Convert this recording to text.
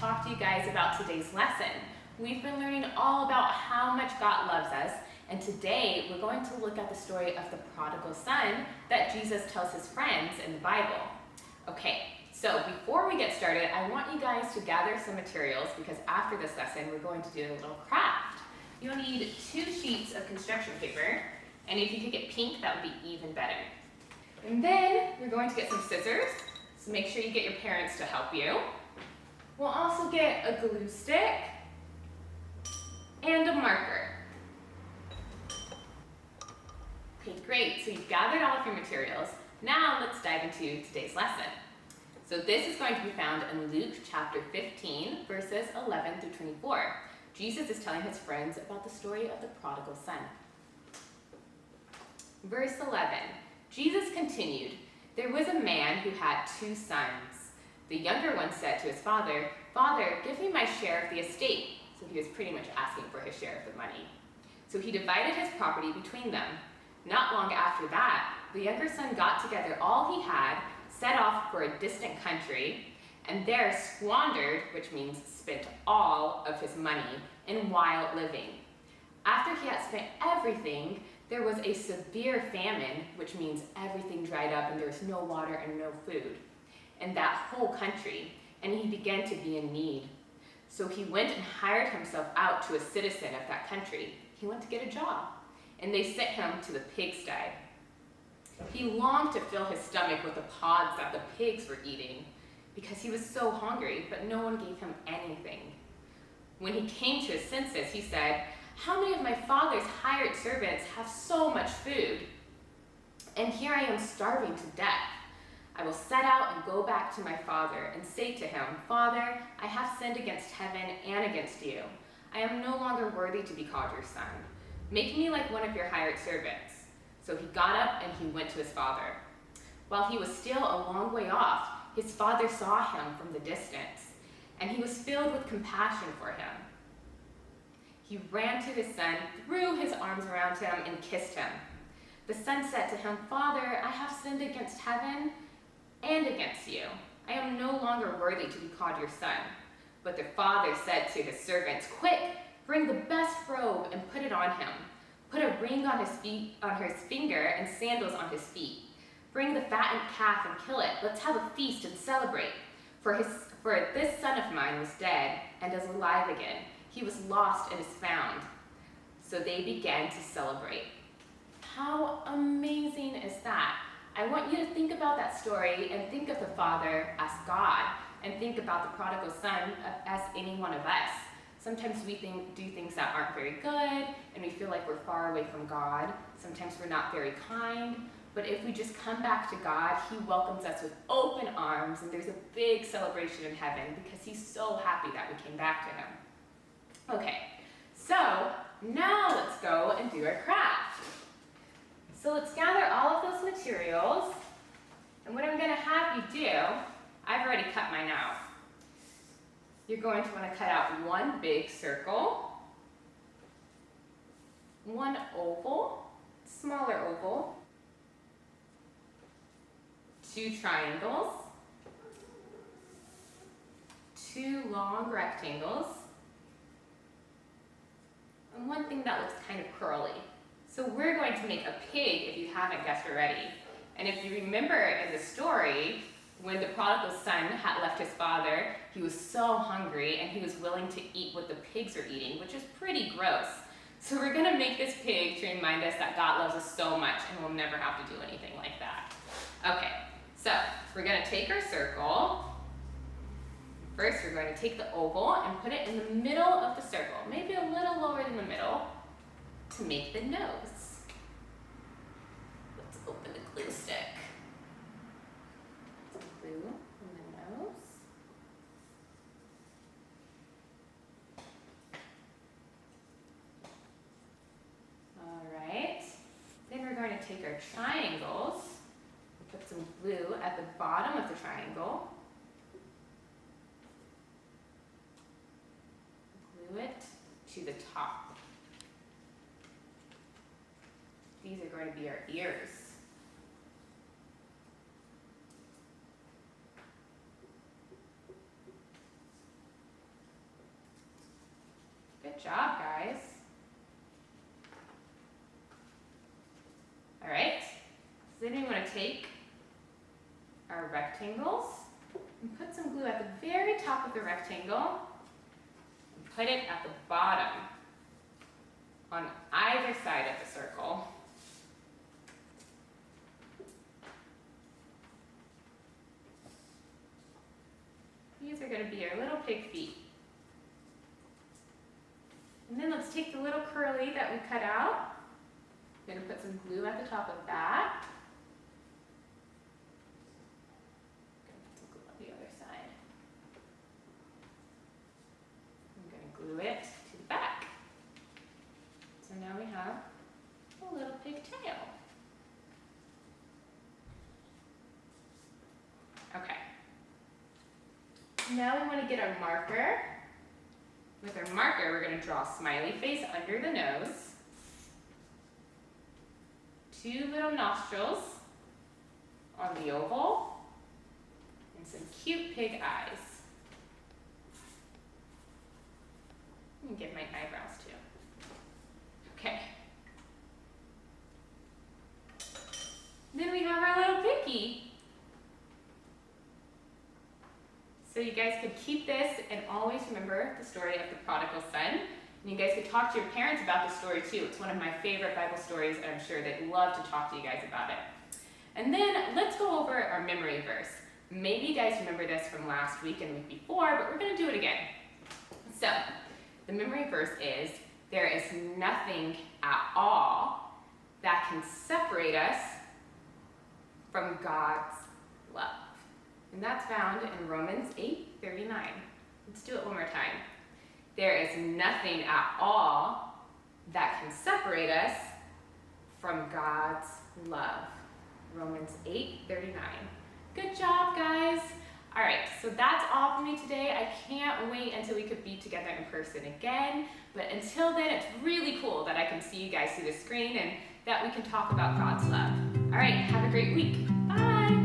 talk to you guys about today's lesson. We've been learning all about how much God loves us, and today we're going to look at the story of the prodigal son that Jesus tells his friends in the Bible. Okay, so before we get started, I want you guys to gather some materials because after this lesson we're going to do a little craft. You'll need 2 sheets of construction paper, and if you could get pink, that would be even better. And then we're going to get some scissors, so make sure you get your parents to help you. We'll also get a glue stick and a marker. Okay, great, so you've gathered all of your materials. Now let's dive into today's lesson. So this is going to be found in Luke chapter 15, verses 11 through 24. Jesus is telling his friends about the story of the prodigal son. Verse 11, Jesus continued, "There was a man who had 2 sons. The younger one said to his father, 'Father, give me my share of the estate.'" So he was pretty much asking for his share of the money. So he divided his property between them. Not long after that, the younger son got together all he had, set off for a distant country, and there squandered, which means spent all of his money, in wild living. After he had spent everything, there was a severe famine, which means everything dried up and there was no water and no food in that whole country, and he began to be in need. So he went and hired himself out to a citizen of that country. He went to get a job, and they sent him to the pigsty. He longed to fill his stomach with the pods that the pigs were eating because he was so hungry, but no one gave him anything. When he came to his senses, he said, "How many of my father's hired servants have so much food? And here I am starving to death. I will set out and go back to my father and say to him, 'Father, I have sinned against heaven and against you. I am no longer worthy to be called your son. Make me like one of your hired servants.' So he got up and he went to his father. While he was still a long way off, his father saw him from the distance, and he was filled with compassion for him. He ran to his son, threw his arms around him, and kissed him. The son said to him, 'Father, I have sinned against heaven and against you. I am no longer worthy to be called your son.' But the father said to his servants, 'Quick, bring the best robe and put it on him. Put a ring on his finger and sandals on his feet. Bring the fattened calf and kill it. Let's have a feast and celebrate. For this son of mine was dead and is alive again. He was lost and is found.' So they began to celebrate." How amazing is that? I want you to think about that story and think of the Father as God, and think about the prodigal son as any one of us. Sometimes we do things that aren't very good, and we feel like we're far away from God. Sometimes we're not very kind, but if we just come back to God, he welcomes us with open arms, and there's a big celebration in heaven because he's so happy that we came back to him. Okay, so now let's go and do our craft. So let's gather all of those materials, and what I'm going to have you do, I've already cut mine out. You're going to want to cut out one big circle, one oval, smaller oval, 2 triangles, 2 long rectangles, and one thing that looks kind of curly. So we're going to make a pig if you haven't guessed already. And if you remember in the story, when the prodigal son had left his father, he was so hungry and he was willing to eat what the pigs are eating, which is pretty gross. So we're going to make this pig to remind us that God loves us so much and we'll never have to do anything like that. Okay, so we're going to take our circle. First, we're going to take the oval and put it in the middle of the circle, maybe a little lower than the middle, to make the nose. Let's open the glue stick. Glue on the nose. All right. Then we're going to take our triangles, put some glue at the bottom of the triangle. Glue it to the top. These are going to be our ears. to take our rectangles and put some glue at the very top of the rectangle and put it at the bottom on either side of the circle. These are going to be our little pig feet. And then let's take the little curly that we cut out. I'm going to put some glue at the top of that. I'm going to put some glue on the other side. I'm going to glue it to the back. So now we have a little pig tail. Okay. Now we want to get our marker. With our marker, we're going to draw a smiley face under the nose, 2 little nostrils on the oval, and some cute pig eyes. And get my eyebrows too. Okay. Then we have our little piggy. So you guys could keep this and always remember the story of the prodigal son. And you guys could talk to your parents about the story too. It's one of my favorite Bible stories, and I'm sure they'd love to talk to you guys about it. And then let's go over our memory verse. Maybe you guys remember this from last week and the week before, but we're going to do it again. So the memory verse is, there is nothing at all that can separate us from God's love. And that's found in Romans 8:39. Let's do it one more time. There is nothing at all that can separate us from God's love. Romans 8:39. Good job, guys. All right, so that's all for me today. I can't wait until we could be together in person again. But until then, it's really cool that I can see you guys through the screen and that we can talk about God's love. All right, have a great week. Bye.